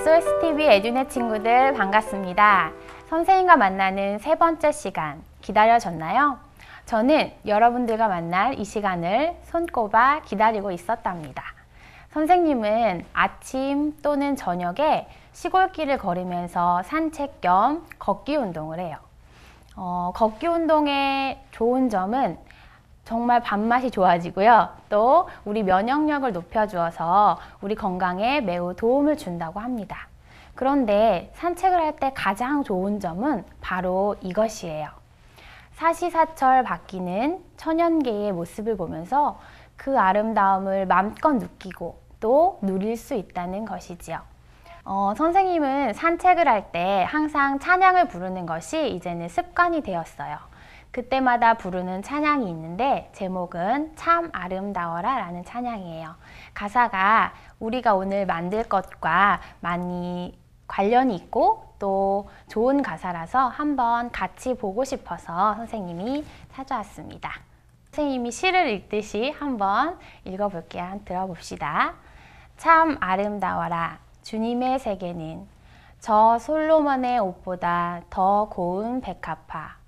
SOSTV 에듀넷 친구들 반갑습니다. 선생님과 만나는 세 번째 시간 기다려졌나요? 저는 여러분들과 만날 이 시간을 손꼽아 기다리고 있었답니다. 선생님은 아침 또는 저녁에 시골길을 걸으면서 산책 겸 걷기 운동을 해요. 걷기 운동의 좋은 점은 정말 밥맛이 좋아지고요. 또 우리 면역력을 높여주어서 우리 건강에 매우 도움을 준다고 합니다. 그런데 산책을 할 때 가장 좋은 점은 바로 이것이에요. 사시사철 바뀌는 천연계의 모습을 보면서 그 아름다움을 마음껏 느끼고 또 누릴 수 있다는 것이지요. 선생님은 산책을 할 때 항상 찬양을 부르는 것이 이제는 습관이 되었어요. 그때마다 부르는 찬양이 있는데 제목은 참 아름다워라 라는 찬양이에요. 가사가 우리가 오늘 만들 것과 많이 관련이 있고 또 좋은 가사라서 한번 같이 보고 싶어서 선생님이 찾아왔습니다. 선생님이 시를 읽듯이 한번 읽어볼게요. 들어봅시다. 참 아름다워라 주님의 세계는 저 솔로몬의 옷보다 더 고운 백합화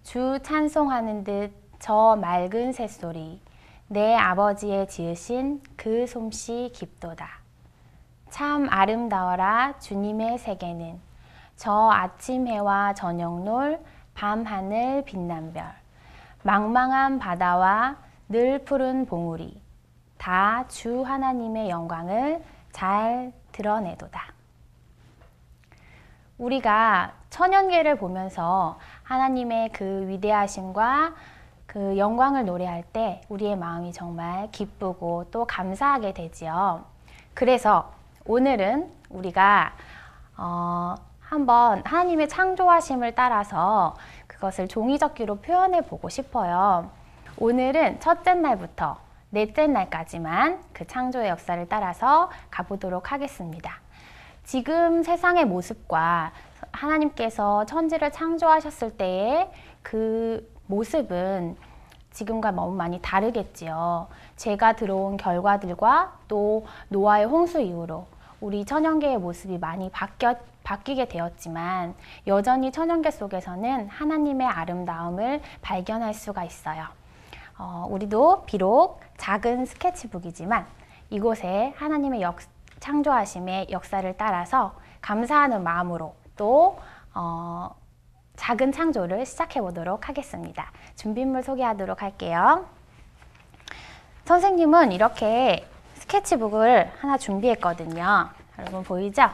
주 찬송하는 듯 저 맑은 새소리 내 아버지의 지으신 그 솜씨 깊도다. 참 아름다워라 주님의 세계는 저 아침 해와 저녁 놀 밤하늘 빛난 별 망망한 바다와 늘 푸른 봉우리 다 주 하나님의 영광을 잘 드러내도다. 우리가 천연계를 보면서 하나님의 그 위대하심과 그 영광을 노래할 때 우리의 마음이 정말 기쁘고 또 감사하게 되지요. 그래서 오늘은 우리가 한번 하나님의 창조하심을 따라서 그것을 종이접기로 표현해 보고 싶어요. 오늘은 첫째 날부터 넷째 날까지만 그 창조의 역사를 따라서 가보도록 하겠습니다. 지금 세상의 모습과 하나님께서 천지를 창조하셨을 때의 그 모습은 지금과 너무 많이 다르겠지요. 죄가 들어온 결과들과 또 노아의 홍수 이후로 우리 천연계의 모습이 많이 바뀌게 되었지만 여전히 천연계 속에서는 하나님의 아름다움을 발견할 수가 있어요. 우리도 비록 작은 스케치북이지만 이곳에 하나님의 창조하심의 역사를 따라서 감사하는 마음으로 또 작은 창조를 시작해 보도록 하겠습니다. 준비물 소개하도록 할게요. 선생님은 이렇게 스케치북을 하나 준비했거든요. 여러분 보이죠?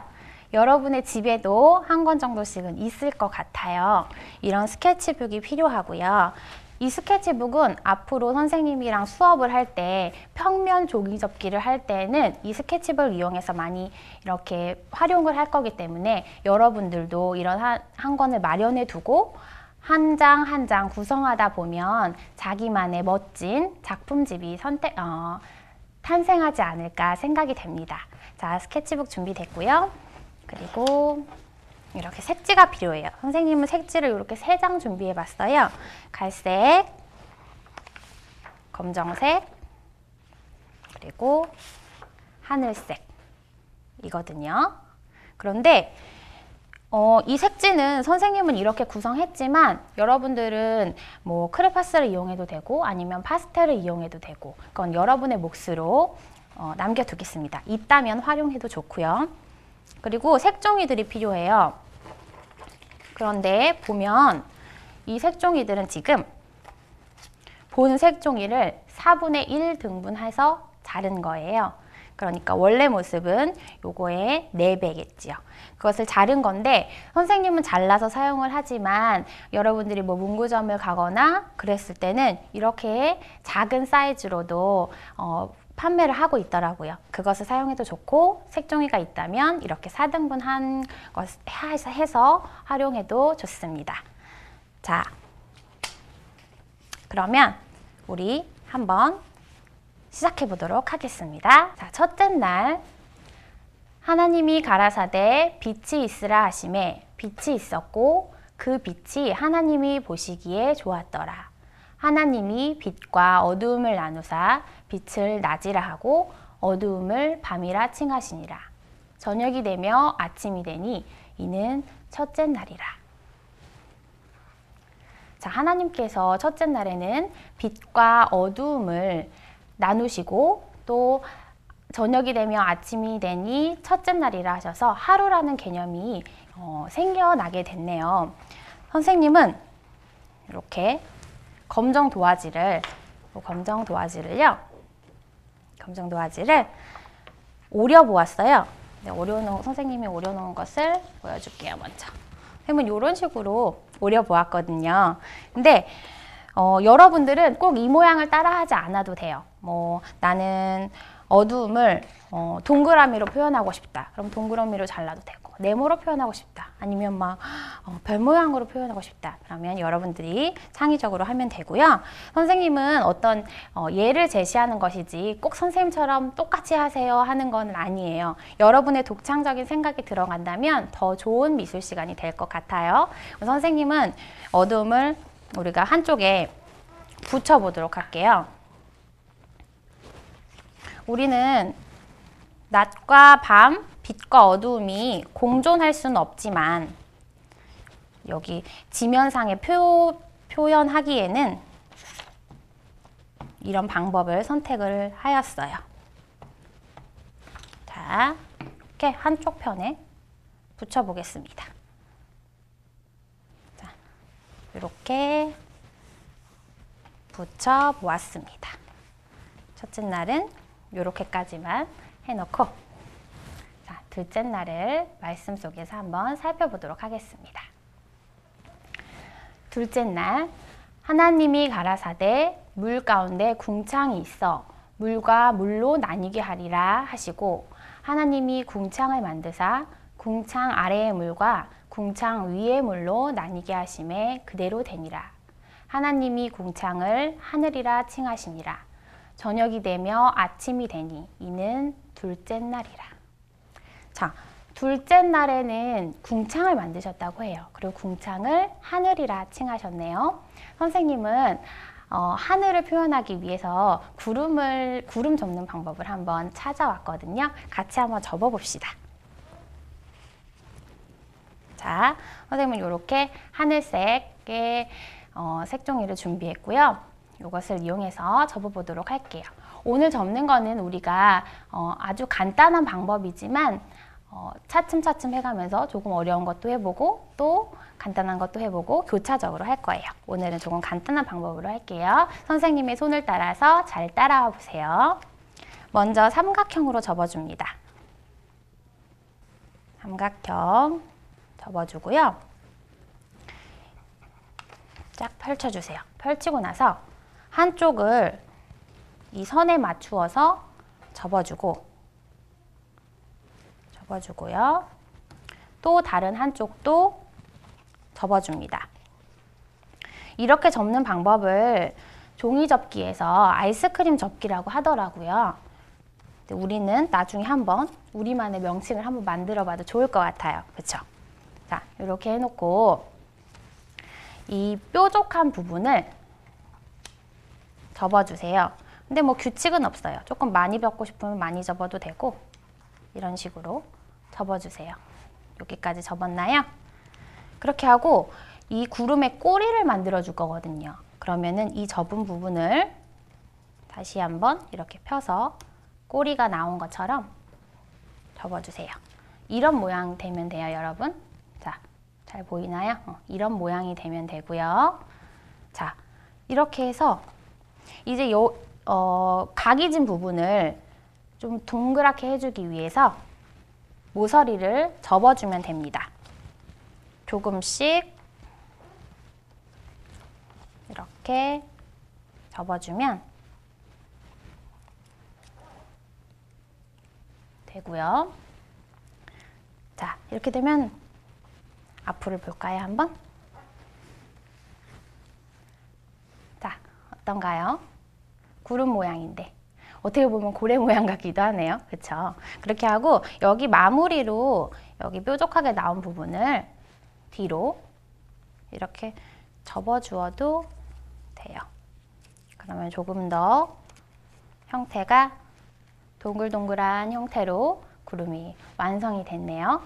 여러분의 집에도 한 권 정도씩은 있을 것 같아요. 이런 스케치북이 필요하고요. 이 스케치북은 앞으로 선생님이랑 수업을 할 때 평면 종이접기를 할 때는 이 스케치북을 이용해서 많이 이렇게 활용을 할 거기 때문에 여러분들도 이런 한 권을 마련해 두고 한 장 한 장 구성하다 보면 자기만의 멋진 작품집이 탄생하지 않을까 생각이 됩니다. 자, 스케치북 준비됐고요. 그리고 이렇게 색지가 필요해요. 선생님은 색지를 이렇게 3장 준비해 봤어요. 갈색, 검정색, 그리고 하늘색 이거든요. 그런데 이 색지는 선생님은 이렇게 구성했지만 여러분들은 뭐 크레파스를 이용해도 되고 아니면 파스텔을 이용해도 되고 그건 여러분의 몫으로 남겨두겠습니다. 있다면 활용해도 좋고요. 그리고 색종이들이 필요해요. 그런데 보면 이 색종이들은 지금 본 색종이를 4분의 1 등분해서 자른 거예요. 그러니까 원래 모습은 요거의 4배겠지요. 그것을 자른 건데 선생님은 잘라서 사용을 하지만 여러분들이 뭐 문구점을 가거나 그랬을 때는 이렇게 작은 사이즈로도 판매를 하고 있더라고요. 그것을 사용해도 좋고 색종이가 있다면 이렇게 4등분한 것 해서 활용해도 좋습니다. 자, 그러면 우리 한번 시작해 보도록 하겠습니다. 자, 첫째 날 하나님이 가라사대 빛이 있으라 하시매 빛이 있었고 그 빛이 하나님이 보시기에 좋았더라. 하나님이 빛과 어두움을 나누사 빛을 낮이라 하고 어두움을 밤이라 칭하시니라. 저녁이 되며 아침이 되니 이는 첫째 날이라. 자, 하나님께서 첫째 날에는 빛과 어두움을 나누시고 또 저녁이 되며 아침이 되니 첫째 날이라 하셔서 하루라는 개념이 생겨나게 됐네요. 선생님은 이렇게 검정 도화지를 오려 보았어요. 네, 선생님이 오려놓은 것을 보여줄게요. 먼저 선생님은 이런 식으로 오려 보았거든요. 근데 여러분들은 꼭 이 모양을 따라하지 않아도 돼요. 나는 어두움을 동그라미로 표현하고 싶다. 그럼 동그라미로 잘라도 되고, 네모로 표현하고 싶다. 아니면 막 별 모양으로 표현하고 싶다. 그러면 여러분들이 창의적으로 하면 되고요. 선생님은 어떤 예를 제시하는 것이지 꼭 선생님처럼 똑같이 하세요 하는 건 아니에요. 여러분의 독창적인 생각이 들어간다면 더 좋은 미술 시간이 될 것 같아요. 선생님은 어두움을 우리가 한쪽에 붙여보도록 할게요. 우리는 낮과 밤, 빛과 어두움이 공존할 수는 없지만 여기 지면상에 표현하기에는 이런 방법을 선택을 하였어요. 자, 이렇게 한쪽 편에 붙여보겠습니다. 자, 이렇게 붙여보았습니다. 첫째 날은 이렇게까지만 해놓고, 자, 둘째 날을 말씀 속에서 한번 살펴보도록 하겠습니다. 둘째 날, 하나님이 가라사대 물 가운데 궁창이 있어 물과 물로 나뉘게 하리라 하시고, 하나님이 궁창을 만드사 궁창 아래의 물과 궁창 위의 물로 나뉘게 하심에 그대로 되니라. 하나님이 궁창을 하늘이라 칭하시니라. 저녁이 되며 아침이 되니 이는 둘째 날이라. 자, 둘째 날에는 궁창을 만드셨다고 해요. 그리고 궁창을 하늘이라 칭하셨네요. 선생님은 하늘을 표현하기 위해서 구름 접는 방법을 한번 찾아왔거든요. 같이 한번 접어봅시다. 자, 선생님은 이렇게 하늘색의 색종이를 준비했고요. 이것을 이용해서 접어보도록 할게요. 오늘 접는 거는 우리가 아주 간단한 방법이지만 차츰차츰 해가면서 조금 어려운 것도 해보고 또 간단한 것도 해보고 교차적으로 할 거예요. 오늘은 조금 간단한 방법으로 할게요. 선생님의 손을 따라서 잘 따라와 보세요. 먼저 삼각형으로 접어줍니다. 삼각형 접어주고요. 쫙 펼쳐주세요. 펼치고 나서 한쪽을 이 선에 맞추어서 접어주고요. 또 다른 한쪽도 접어줍니다. 이렇게 접는 방법을 종이 접기에서 아이스크림 접기라고 하더라고요. 우리는 나중에 한번 우리만의 명칭을 한번 만들어 봐도 좋을 것 같아요. 그렇죠? 자, 이렇게 해놓고 이 뾰족한 부분을 접어주세요. 근데 뭐 규칙은 없어요. 조금 많이 접고 싶으면 많이 접어도 되고 이런 식으로 접어주세요. 여기까지 접었나요? 그렇게 하고 이 구름의 꼬리를 만들어 줄 거거든요. 그러면은 이 접은 부분을 다시 한번 이렇게 펴서 꼬리가 나온 것처럼 접어주세요. 이런 모양 되면 돼요, 여러분. 자, 잘 보이나요? 이런 모양이 되면 되고요. 자, 이렇게 해서 이제 각이 진 부분을 좀 동그랗게 해주기 위해서 모서리를 접어주면 됩니다. 조금씩 이렇게 접어주면 되고요. 자, 이렇게 되면 앞으로 볼까요, 한번? 자, 어떤가요? 구름 모양인데 어떻게 보면 고래 모양 같기도 하네요. 그렇죠? 그렇게 하고 여기 마무리로 여기 뾰족하게 나온 부분을 뒤로 이렇게 접어주어도 돼요. 그러면 조금 더 형태가 동글동글한 형태로 구름이 완성이 됐네요.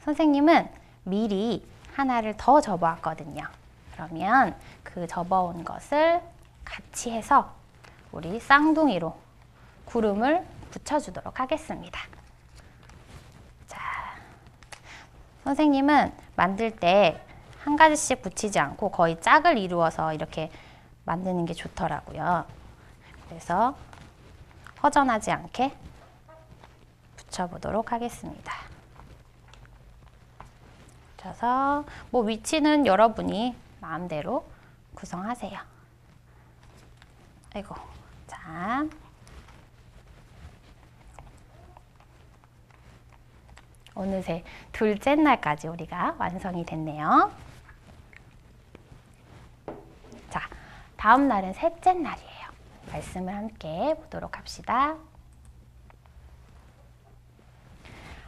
선생님은 미리 하나를 더 접어왔거든요. 그러면 그 접어온 것을 같이 해서 우리 쌍둥이로 구름을 붙여주도록 하겠습니다. 자, 선생님은 만들 때 한 가지씩 붙이지 않고 거의 짝을 이루어서 이렇게 만드는 게 좋더라고요. 그래서 허전하지 않게 붙여보도록 하겠습니다. 붙여서 뭐 위치는 여러분이 마음대로 구성하세요. 아이고, 자, 어느새 둘째 날까지 우리가 완성이 됐네요. 자, 다음 날은 셋째 날이에요. 말씀을 함께 보도록 합시다.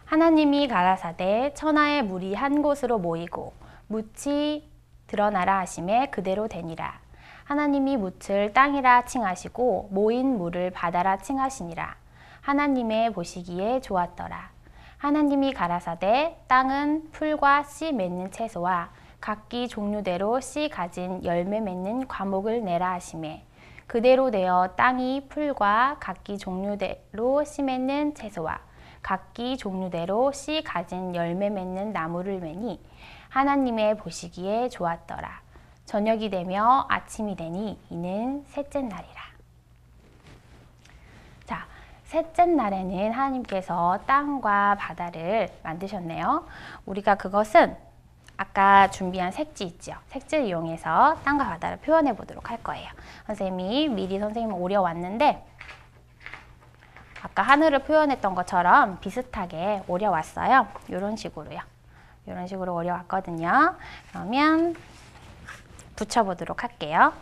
하나님이 가라사대 천하의 물이 한 곳으로 모이고 묻이 드러나라 하심에 그대로 되니라. 하나님이 묻을 땅이라 칭하시고 모인 물을 바다라 칭하시니라. 하나님의 보시기에 좋았더라. 하나님이 가라사대 땅은 풀과 씨 맺는 채소와 각기 종류대로 씨 가진 열매 맺는 과목을 내라 하시매 그대로 되어 땅이 풀과 각기 종류대로 씨 맺는 채소와 각기 종류대로 씨 가진 열매 맺는 나무를 매니 하나님의 보시기에 좋았더라. 저녁이 되며 아침이 되니 이는 셋째 날이라. 자, 셋째 날에는 하나님께서 땅과 바다를 만드셨네요. 우리가 그것은 아까 준비한 색지 있죠. 색지를 이용해서 땅과 바다를 표현해 보도록 할 거예요. 선생님이 미리 선생님을 오려왔는데 아까 하늘을 표현했던 것처럼 비슷하게 오려왔어요. 이런 식으로요. 이런 식으로 오려왔거든요. 그러면 붙여보도록 할게요.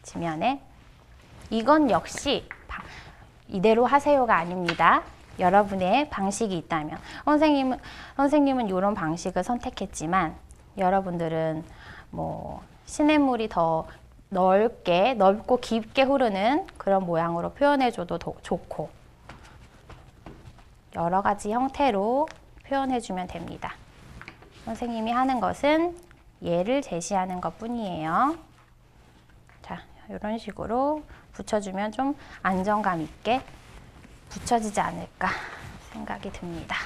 지면에. 이건 역시 이대로 하세요가 아닙니다. 여러분의 방식이 있다면 선생님은 이런 방식을 선택했지만 여러분들은 뭐 시냇물이 더 넓고 깊게 흐르는 그런 모양으로 표현해줘도 좋고 여러 가지 형태로 표현해주면 됩니다. 선생님이 하는 것은 예를 제시하는 것 뿐이에요. 자, 이런 식으로 붙여주면 좀 안정감 있게 붙여지지 않을까 생각이 듭니다.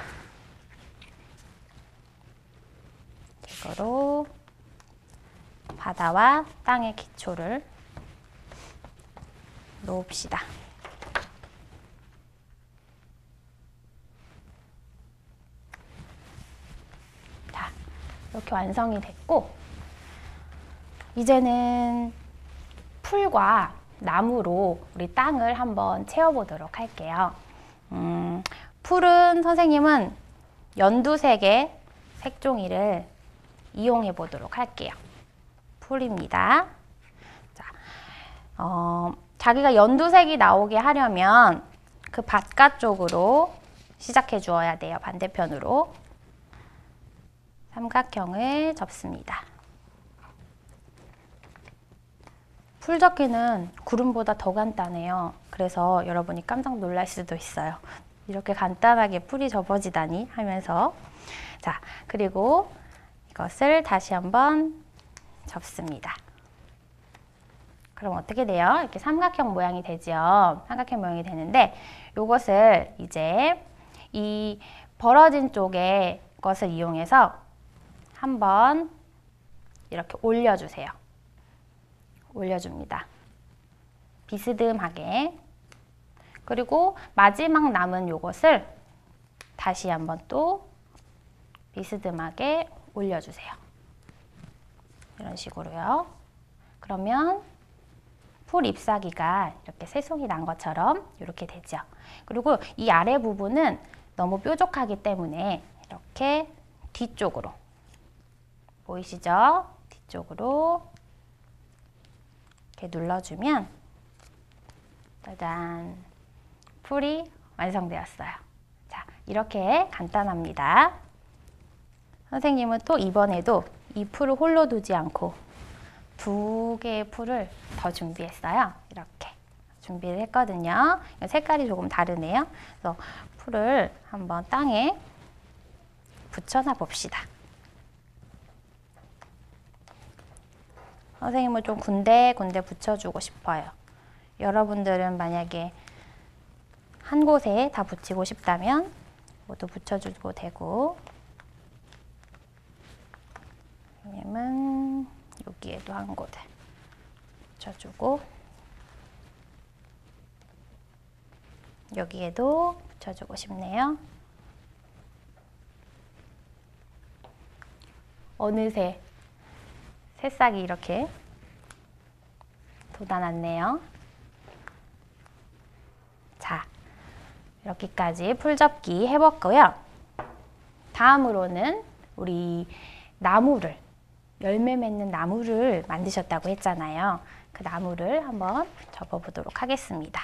이거로 바다와 땅의 기초를 놓읍시다. 자, 이렇게 완성이 됐고 이제는 풀과 나무로 우리 땅을 한번 채워보도록 할게요. 풀은 선생님은 연두색의 색종이를 이용해 보도록 할게요. 풀입니다. 자, 자기가 연두색이 나오게 하려면 그 바깥쪽으로 시작해 주어야 돼요. 반대편으로. 삼각형을 접습니다. 풀접기는 구름보다 더 간단해요. 그래서 여러분이 깜짝 놀랄 수도 있어요. 이렇게 간단하게 풀이 접어지다니 하면서. 자, 그리고 이것을 다시 한번 접습니다. 그럼 어떻게 돼요? 이렇게 삼각형 모양이 되죠. 삼각형 모양이 되는데 이것을 이제 이 벌어진 쪽의 것을 이용해서 한번 이렇게 올려주세요. 올려줍니다. 비스듬하게. 그리고 마지막 남은 요것을 다시 한번 또 비스듬하게 올려주세요. 이런 식으로요. 그러면 풀 잎사귀가 이렇게 새송이 난 것처럼 이렇게 되죠. 그리고 이 아래 부분은 너무 뾰족하기 때문에 이렇게 뒤쪽으로 보이시죠? 뒤쪽으로 이렇게 눌러주면 짜잔! 풀이 완성되었어요. 자, 이렇게 간단합니다. 선생님은 또 이번에도 이 풀을 홀로 두지 않고 두 개의 풀을 더 준비했어요. 이렇게 준비를 했거든요. 색깔이 조금 다르네요. 그래서 풀을 한번 땅에 붙여놔 봅시다. 선생님은 좀 군데군데 붙여주고 싶어요. 여러분들은 만약에 한 곳에 다 붙이고 싶다면 모두 붙여주고 되고, 선생님은 여기에도 한 곳에 붙여주고, 여기에도 붙여주고 싶네요. 어느새 새싹이 이렇게 돋아났네요. 자, 이렇게까지 풀접기 해봤고요. 다음으로는 우리 나무를, 열매 맺는 나무를 만드셨다고 했잖아요. 그 나무를 한번 접어보도록 하겠습니다.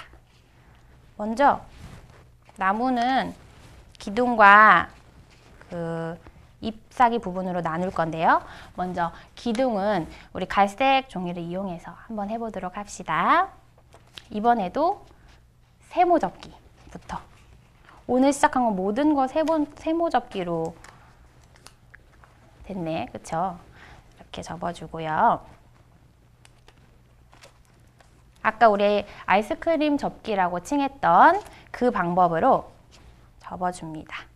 먼저 나무는 기둥과 그 잎사귀 부분으로 나눌 건데요. 먼저 기둥은 우리 갈색 종이를 이용해서 한번 해보도록 합시다. 이번에도 세모 접기부터. 오늘 시작한 건 모든 거 세모 접기로 됐네. 그쵸? 이렇게 접어주고요. 아까 우리 아이스크림 접기라고 칭했던 그 방법으로 접어줍니다.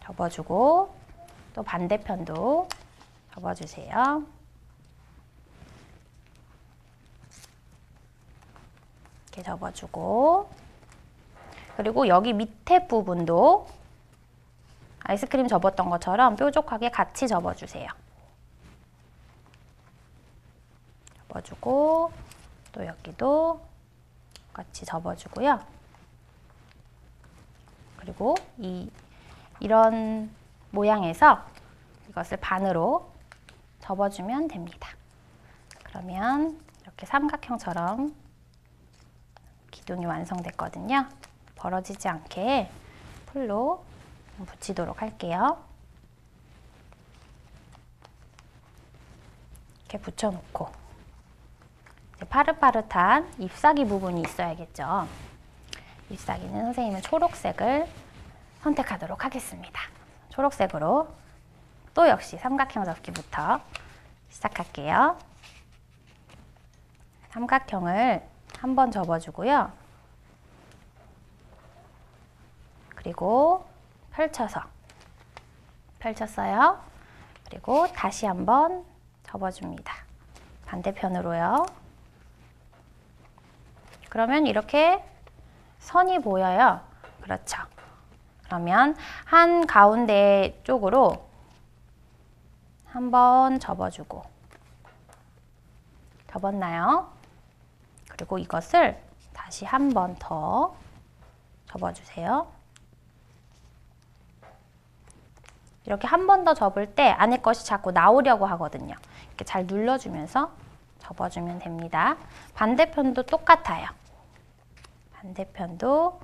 접어주고 또 반대편도 접어주세요. 이렇게 접어주고, 그리고 여기 밑에 부분도 아이스크림 접었던 것처럼 뾰족하게 같이 접어주세요. 접어주고 또 여기도 같이 접어주고요. 그리고 이런 모양에서 이것을 반으로 접어주면 됩니다. 그러면 이렇게 삼각형처럼 기둥이 완성됐거든요. 벌어지지 않게 풀로 붙이도록 할게요. 이렇게 붙여놓고 이제 파릇파릇한 잎사귀 부분이 있어야겠죠. 잎사귀는 선생님은 초록색을 선택하도록 하겠습니다. 초록색으로 또 역시 삼각형 접기부터 시작할게요. 삼각형을 한번 접어주고요. 그리고 펼쳤어요. 그리고 다시 한번 접어줍니다. 반대편으로요. 그러면 이렇게 선이 보여요. 그렇죠. 그러면 한 가운데 쪽으로 한번 접어주고, 접었나요? 그리고 이것을 다시 한 번 더 접어주세요. 이렇게 한 번 더 접을 때 안에 것이 자꾸 나오려고 하거든요. 이렇게 잘 눌러주면서 접어주면 됩니다. 반대편도 똑같아요. 반대편도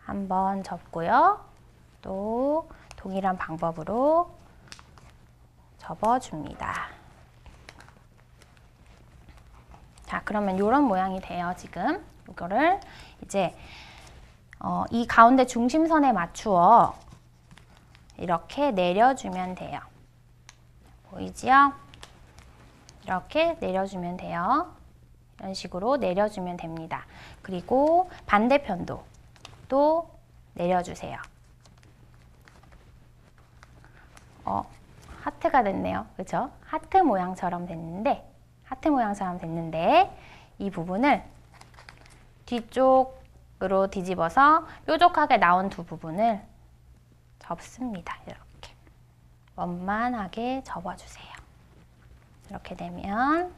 한 번 접고요. 또 동일한 방법으로 접어줍니다. 자, 그러면 이런 모양이 돼요. 지금 이거를 이제 이 가운데 중심선에 맞추어 이렇게 내려주면 돼요. 보이지요? 이렇게 내려주면 돼요. 이런 식으로 내려주면 됩니다. 그리고 반대편도 또 내려주세요. 하트가 됐네요. 그죠? 하트 모양처럼 됐는데 이 부분을 뒤쪽으로 뒤집어서 뾰족하게 나온 두 부분을 접습니다. 이렇게 원만하게 접어주세요. 이렇게 되면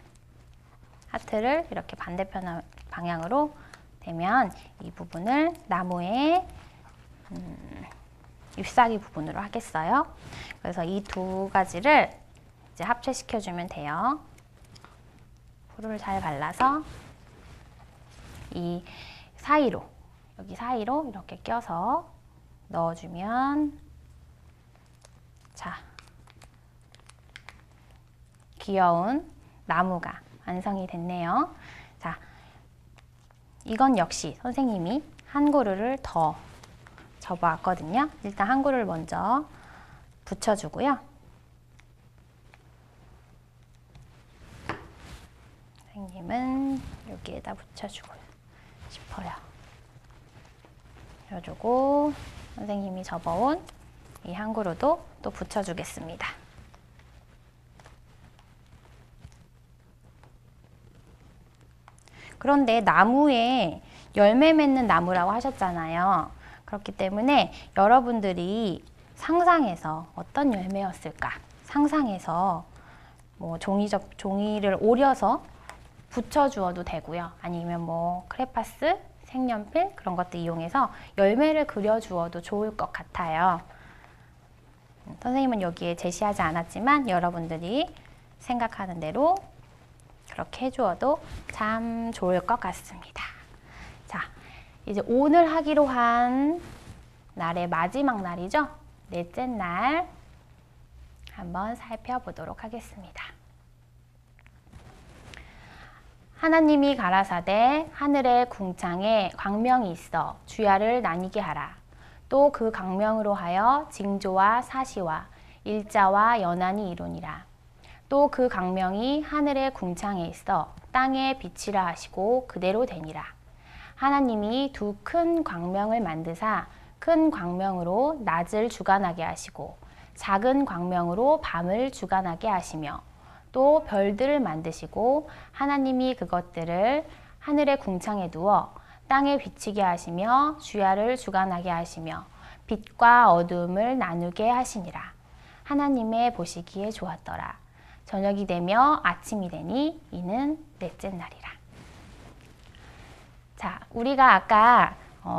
하트를 이렇게 반대편 방향으로 되면 이 부분을 나무의 잎사귀 부분으로 하겠어요. 그래서 이 두 가지를 이제 합체시켜주면 돼요. 풀을 잘 발라서 이 사이로, 여기 사이로 이렇게 껴서 넣어주면, 자, 귀여운 나무가 완성이 됐네요. 자, 이건 역시 선생님이 한 그루를 더 접어왔거든요. 일단 한 그루를 먼저 붙여주고요. 선생님은 여기에다 붙여주고 싶어요. 붙여주고 선생님이 접어온 이 한 그루도 또 붙여주겠습니다. 그런데 나무에 열매 맺는 나무라고 하셨잖아요. 그렇기 때문에 여러분들이 상상해서 어떤 열매였을까? 상상해서 뭐 종이를 오려서 붙여주어도 되고요. 아니면 뭐 크레파스, 색연필 그런 것들 이용해서 열매를 그려주어도 좋을 것 같아요. 선생님은 여기에 제시하지 않았지만 여러분들이 생각하는 대로 그렇게 해주어도 참 좋을 것 같습니다. 자, 이제 오늘 하기로 한 날의 마지막 날이죠. 넷째 날 한번 살펴보도록 하겠습니다. 하나님이 가라사대 하늘의 궁창에 광명이 있어 주야를 나뉘게 하라. 또 그 광명으로 하여 징조와 사시와 일자와 연한이 이루니라. 또 그 광명이 하늘의 궁창에 있어 땅에 빛이라 하시고 그대로 되니라. 하나님이 두 큰 광명을 만드사 큰 광명으로 낮을 주관하게 하시고 작은 광명으로 밤을 주관하게 하시며 또 별들을 만드시고 하나님이 그것들을 하늘의 궁창에 두어 땅에 비치게 하시며 주야를 주관하게 하시며 빛과 어두움을 나누게 하시니라. 하나님의 보시기에 좋았더라. 저녁이 되며 아침이 되니 이는 넷째 날이라. 자, 우리가 아까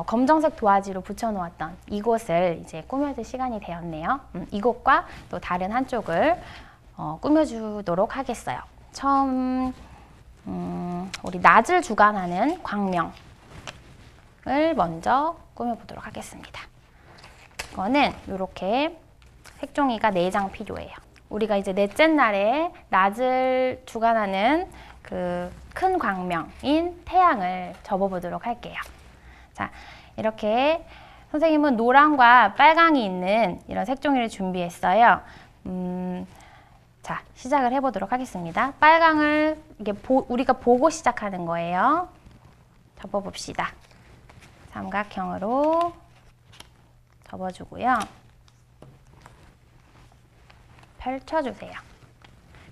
검정색 도화지로 붙여놓았던 이곳을 이제 꾸며줄 시간이 되었네요. 이곳과 또 다른 한쪽을 꾸며주도록 하겠어요. 처음 우리 낮을 주관하는 광명을 먼저 꾸며보도록 하겠습니다. 이거는 이렇게 색종이가 4장 필요해요. 우리가 이제 넷째 날에 낮을 주관하는 그 큰 광명인 태양을 접어보도록 할게요. 자, 이렇게 선생님은 노랑과 빨강이 있는 이런 색종이를 준비했어요. 자, 시작을 해보도록 하겠습니다. 빨강을 이게 우리가 보고 시작하는 거예요. 접어봅시다. 삼각형으로 접어주고요. 펼쳐주세요.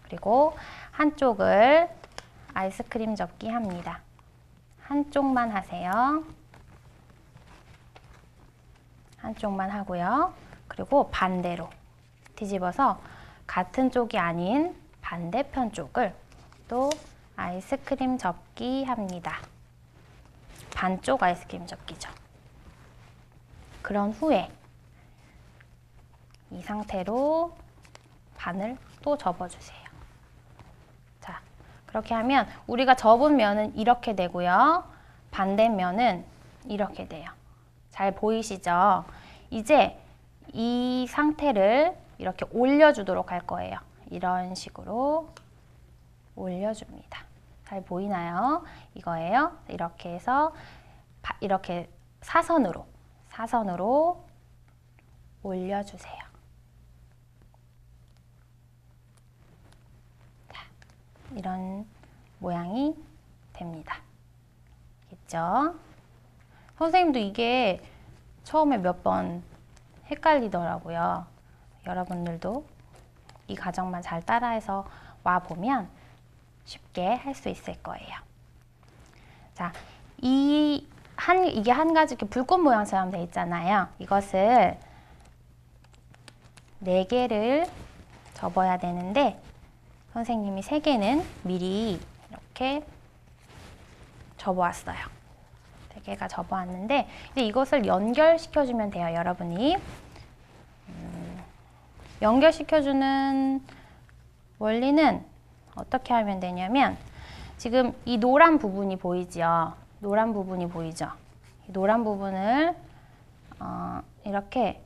그리고 한쪽을 아이스크림 접기 합니다. 한쪽만 하세요. 한쪽만 하고요. 그리고 반대로 뒤집어서 같은 쪽이 아닌 반대편 쪽을 또 아이스크림 접기 합니다. 반쪽 아이스크림 접기죠. 그런 후에 이 상태로 반을 또 접어주세요. 자, 그렇게 하면 우리가 접은 면은 이렇게 되고요. 반대면은 이렇게 돼요. 잘 보이시죠? 이제 이 상태를 이렇게 올려주도록 할 거예요. 이런 식으로 올려줍니다. 잘 보이나요? 이거예요. 이렇게 해서 이렇게 사선으로 올려주세요. 자, 이런 모양이 됩니다. 알겠죠? 선생님도 이게 처음에 몇 번 헷갈리더라고요. 여러분들도 이 과정만 잘 따라해서 와보면 쉽게 할 수 있을 거예요. 자, 이게 한 가지 이렇게 불꽃 모양처럼 되어 있잖아요. 이것을 4개를 접어야 되는데 선생님이 3개는 미리 이렇게 접어왔어요. 3개가 접어왔는데 이제 이것을 연결시켜주면 돼요. 여러분이 연결시켜주는 원리는 어떻게 하면 되냐면 지금 이 노란 부분이 보이죠? 노란 부분이 보이죠? 이 노란 부분을 이렇게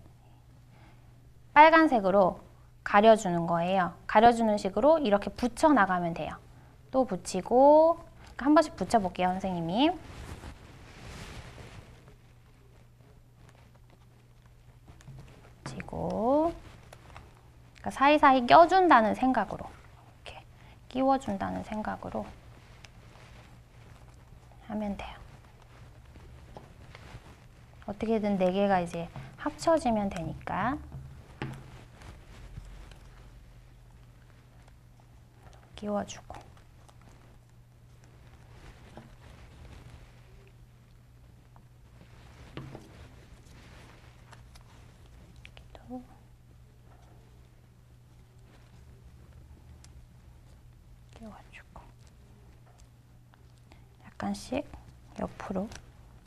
빨간색으로 가려주는 거예요. 가려주는 식으로 이렇게 붙여 나가면 돼요. 또 붙이고 한 번씩 붙여볼게요, 선생님이. 붙이고, 그러니까 사이사이 껴준다는 생각으로, 이렇게 끼워준다는 생각으로 하면 돼요. 어떻게든 4개가 이제 합쳐지면 되니까. 끼워주고. 여기도. 끼워주고. 약간씩 옆으로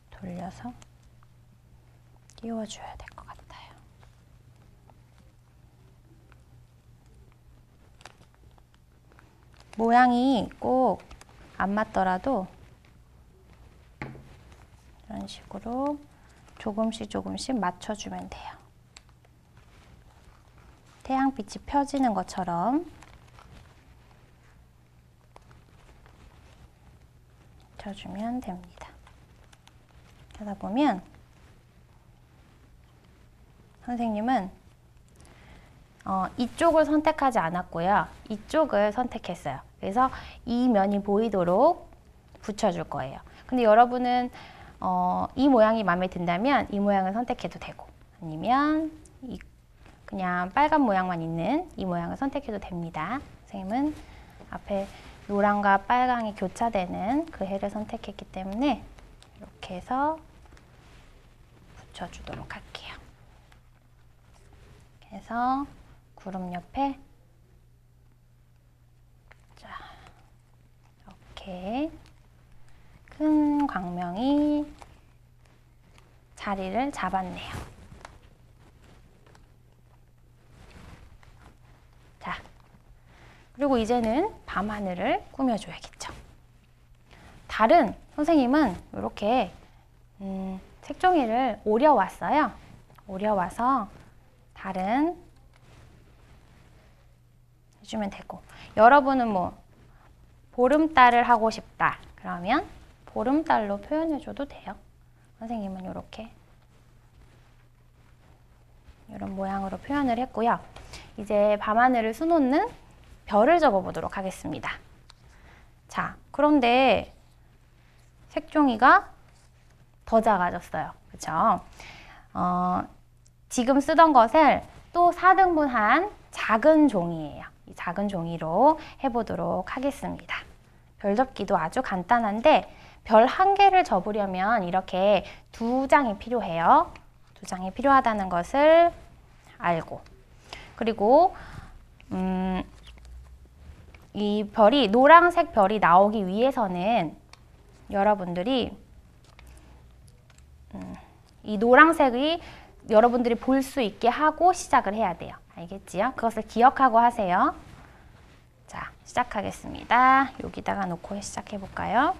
돌려서 끼워줘야 될 것 같아요. 모양이 꼭 안 맞더라도 이런 식으로 조금씩 맞춰주면 돼요. 태양빛이 펴지는 것처럼 맞춰주면 됩니다. 하다 보면 선생님은 이쪽을 선택하지 않았고요. 이쪽을 선택했어요. 그래서 이 면이 보이도록 붙여줄 거예요. 근데 여러분은 이 모양이 마음에 든다면 이 모양을 선택해도 되고, 아니면 그냥 빨간 모양만 있는 이 모양을 선택해도 됩니다. 선생님은 앞에 노랑과 빨강이 교차되는 그 해를 선택했기 때문에 이렇게 해서 붙여주도록 할게요. 그래서 구름 옆에 자, 이렇게 큰 광명이 자리를 잡았네요. 자, 그리고 이제는 밤하늘을 꾸며줘야겠죠. 달은 선생님은 이렇게 색종이를 오려왔어요. 오려와서 달은 해주면 되고, 여러분은 뭐 보름달을 하고 싶다 그러면 보름달로 표현해줘도 돼요. 선생님은 이렇게 이런 모양으로 표현을 했고요. 이제 밤하늘을 수놓는 별을 접어보도록 하겠습니다. 자, 그런데 색종이가 더 작아졌어요. 그쵸? 지금 쓰던 것을 또 4등분한 작은 종이에요. 이 작은 종이로 해보도록 하겠습니다. 별 접기도 아주 간단한데 별 1개를 접으려면 이렇게 2장이 필요해요. 2장이 필요하다는 것을 알고, 그리고 이 별이, 노란색 별이 나오기 위해서는 여러분들이 이 노란색이 여러분들이 볼 수 있게 하고 시작을 해야 돼요. 알겠지요? 그것을 기억하고 하세요. 자, 시작하겠습니다. 여기다가 놓고 시작해 볼까요?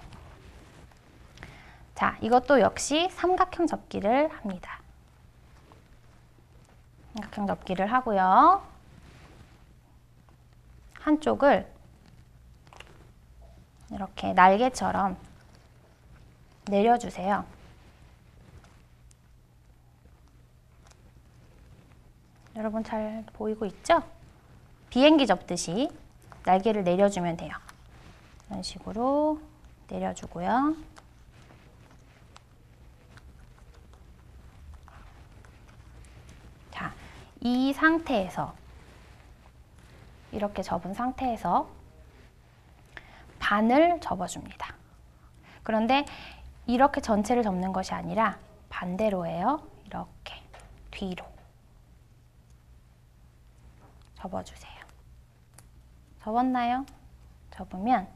자, 이것도 역시 삼각형 접기를 합니다. 삼각형 접기를 하고요. 한쪽을 이렇게 날개처럼 내려주세요. 여러분 잘 보이고 있죠? 비행기 접듯이 날개를 내려주면 돼요. 이런 식으로 내려주고요. 자, 이 상태에서, 이렇게 접은 상태에서 반을 접어줍니다. 그런데 이렇게 전체를 접는 것이 아니라 반대로 해요. 이렇게 뒤로 접어주세요. 접었나요? 접으면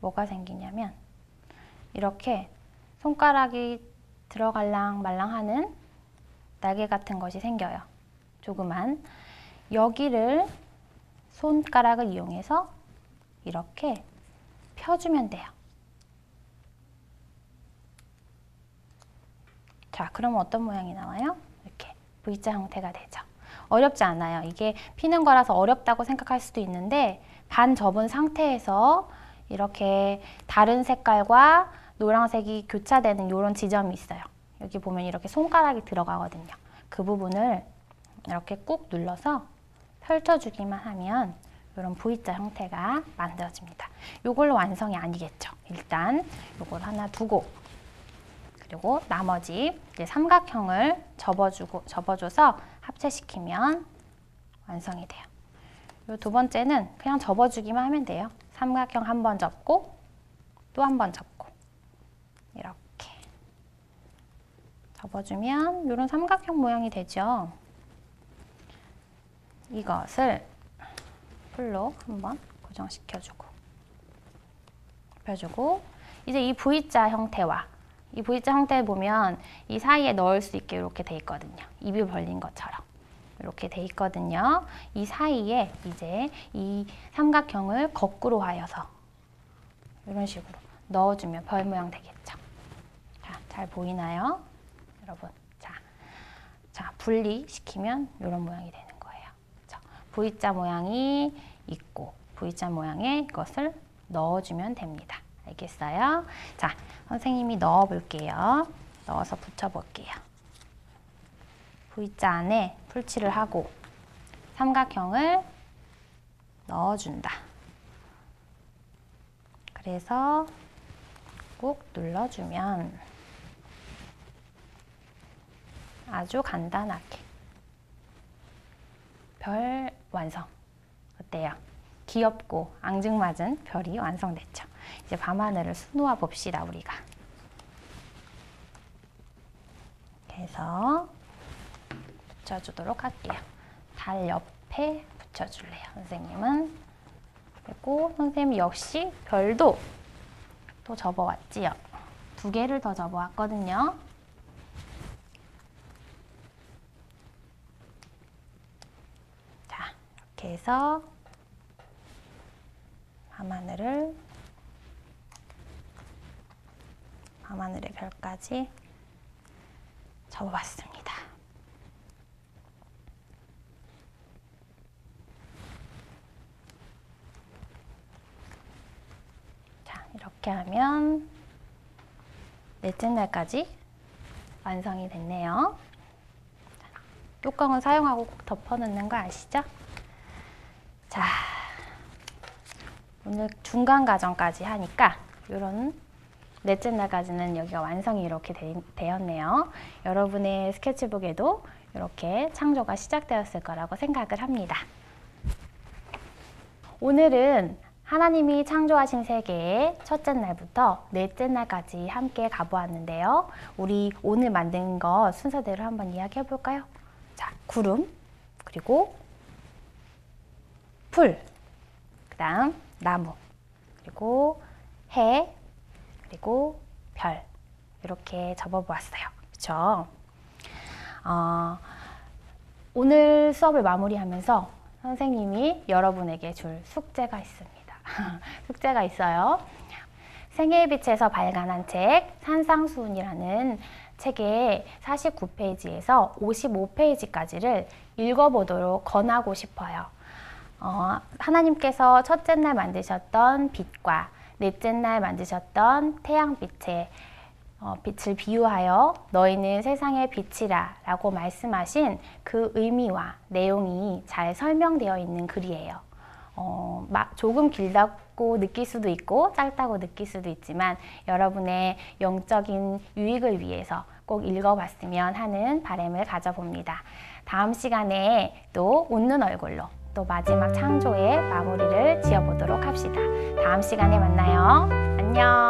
뭐가 생기냐면 이렇게 손가락이 들어갈랑 말랑하는 날개 같은 것이 생겨요. 조그만. 여기를 손가락을 이용해서 이렇게 펴주면 돼요. 자, 그럼 어떤 모양이 나와요? 이렇게 V자 형태가 되죠. 어렵지 않아요. 이게 피는 거라서 어렵다고 생각할 수도 있는데 반 접은 상태에서 이렇게 다른 색깔과 노란색이 교차되는 이런 지점이 있어요. 여기 보면 이렇게 손가락이 들어가거든요. 그 부분을 이렇게 꾹 눌러서 펼쳐주기만 하면 이런 V자 형태가 만들어집니다. 이걸로 완성이 아니겠죠. 일단 이걸 하나 두고, 그리고 나머지 이제 삼각형을 접어줘서 합체시키면 완성이 돼요. 이 두 번째는 그냥 접어주기만 하면 돼요. 삼각형 한 번 접고 또 한 번 접고 이렇게 접어주면 이런 삼각형 모양이 되죠. 이것을 풀로 한번 고정시켜주고 펴주고, 이제 이 V자 형태와 이 V자 형태에 보면 이 사이에 넣을 수 있게 이렇게 돼 있거든요. 입이 벌린 것처럼 이렇게 돼 있거든요. 이 사이에 이제 이 삼각형을 거꾸로 하여서 이런 식으로 넣어주면 별 모양 되겠죠. 자, 잘 보이나요? 여러분. 자, 분리시키면 이런 모양이 되는 거예요. 그렇죠? V자 모양이 있고 V자 모양에 이것을 넣어주면 됩니다. 알겠어요? 자, 선생님이 넣어 볼게요. 넣어서 붙여 볼게요. V자 안에 풀칠을 하고 삼각형을 넣어준다. 그래서 꾹 눌러주면 아주 간단하게 별 완성. 어때요? 귀엽고 앙증맞은 별이 완성됐죠. 이제 밤하늘을 수놓아 봅시다, 우리가. 그래서 붙여주도록 할게요. 달 옆에 붙여줄래요, 선생님은. 그리고 선생님 역시 별도 또 접어왔지요. 2개를 더 접어왔거든요. 자, 이렇게 해서 밤하늘의 별까지 접어봤습니다. 자, 이렇게 하면 넷째 날까지 완성이 됐네요. 뚜껑을 사용하고 꼭 덮어놓는 거 아시죠? 자, 오늘 중간 과정까지 하니까 이런 넷째 날까지는 여기가 완성이 이렇게 되었네요. 여러분의 스케치북에도 이렇게 창조가 시작되었을 거라고 생각을 합니다. 오늘은 하나님이 창조하신 세계의 첫째 날부터 넷째 날까지 함께 가보았는데요. 우리 오늘 만든 거 순서대로 한번 이야기해 볼까요? 자, 구름, 그리고 풀, 그 다음 나무, 그리고 해, 그리고 별, 이렇게 접어보았어요. 그렇죠? 오늘 수업을 마무리하면서 선생님이 여러분에게 줄 숙제가 있습니다. 숙제가 있어요. 생애의 빛에서 발간한 책 산상수훈이라는 책의 49페이지에서 55페이지까지를 읽어보도록 권하고 싶어요. 하나님께서 첫째 날 만드셨던 빛과 넷째 날 만드셨던 태양빛의 빛을 비유하여 너희는 세상의 빛이라 라고 말씀하신 그 의미와 내용이 잘 설명되어 있는 글이에요. 조금 길다고 느낄 수도 있고 짧다고 느낄 수도 있지만 여러분의 영적인 유익을 위해서 꼭 읽어봤으면 하는 바람을 가져봅니다. 다음 시간에 또 웃는 얼굴로 또 마지막 창조의 마무리를 지어보도록 합시다. 다음 시간에 만나요. 안녕.